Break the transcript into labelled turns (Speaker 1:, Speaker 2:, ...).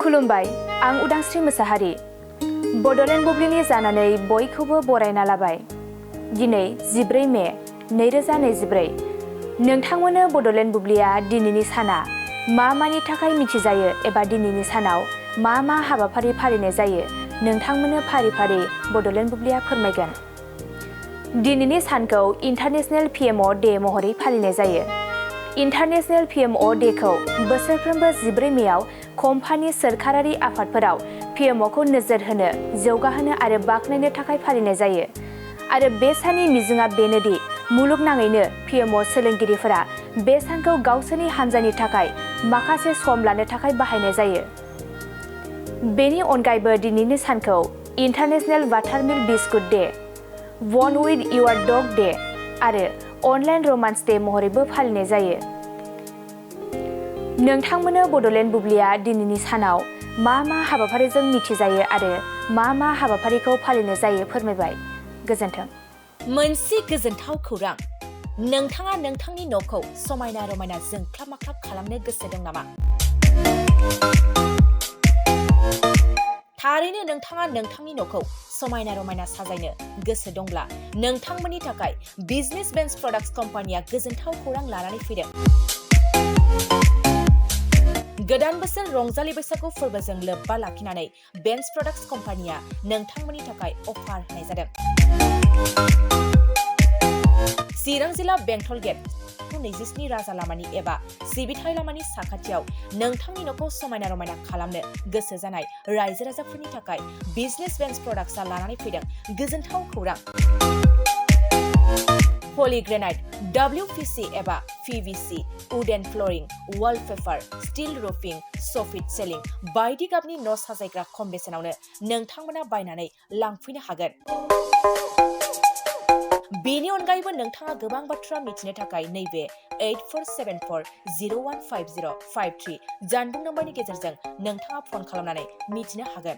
Speaker 1: खुलुमबाय, आं उदांस्रि मोसाहारि। बड'लेण्ड बुब्लिनि जानानै बयखौबो बरायना लाबाय। दिनै 14 मे 2024। नोंथांमोननो बड'लेण्ड बुब्लिया दिनैनि साना मानि थाखाय मिथिजायो एबा दिनैनि सानाव मा हाबाफारि फालिनाय जायो नोंथांमोननो फारि फारि बड'लेण्ड बुब्लिया फोरमायगोन। दिनैनि सानखौ इन्टारनेशनेल PMO डे महरै फालिनाय जायो। इन्टारनेशनेल PMO डेखौ बोसोरफ्रोमबो 14 मेआव कम्पानि सोरखारारि आफादफोराव PMOखौ नोजोर होनो, जौगाहोनो आरो बाख्नायनो थाखाय फालिनाय जायो। आरो बे साननि मिजिंआ बेनोदि मुलुगनाङैनो PMO सोलोंगिरिफोरा बे सानखौ गावसोरनि हान्जानि थाखाय माखासे सम लानो थाखाय बाहायनाय जायो। बेनि अनगायैबो दिनैनि सानखौ इन्टारनेशनेल बाटारमिल्क बिस्कुट डे, बन विथ इउर डग डे आरो अनलाइन रमान्स डे महरैबो फालिनाय जायो। नोंथांमोननो बड'लेण्ड बुब्लिया दिनैनि सानाव मा हाबाफारिजों मिथिजायो आरो मा हाबाफारिखौ फालिनाय जायो फोरमायबाय। गोजोन्थों।
Speaker 2: मोनसे गोजोनथाव खौरां। नोंथाङा नोंथांनि न'खौ समायना रमायना जोंख्लाब माख्लाब खालामनो गोसो दं नामा? थारैनो नोंथाङा नोंथांनि न'खौ समायना रमायना साजायनो गोसो दंब्ला नोंथांमोननि थाखाय बिजनेस बेन्स प्रडाक्ट्स कम्पानिया गोजोनथाव खौरां लानानै फैदों। गोदान बोसोर रंजालि बैसागु फोरबोजों लोब्बा लाखिनानै बेन्स प्रडाक्ट्स कम्पानिया नोंथांमोननि थाखाय अफार होनाय जादों। चिरां जिल्ला बेंटल गेट 27 राजा लामानि एबा सिबिथाय लामानि साखाथियाव नोंथांनि न'खौ समायना रमायना खालामनो गोसो जानाय रायजो राजाफोरनि थाखाय बिजनेस बेन्स प्रडाक्ट्सआ लानानै फैदों गोजोनथाव खौरां। पलिग्रेनाइट, WPC एबा PVC, wooden flooring, wallpaper, steel roofing, soffit ceiling बायदि गाबनि न' साजायग्रा खम बेसेनावनो नोंथांमोना बायनानै लांफैनो हागोन। बेनि अनगायैबो नोंथाङा गोबां बाथ्रा मिथिनो थाखाय नैबे 8474015053 जानबुं नम्बरनि गेजेरजों नोंथाङा फन खालामनानै मिथिनो हागोन।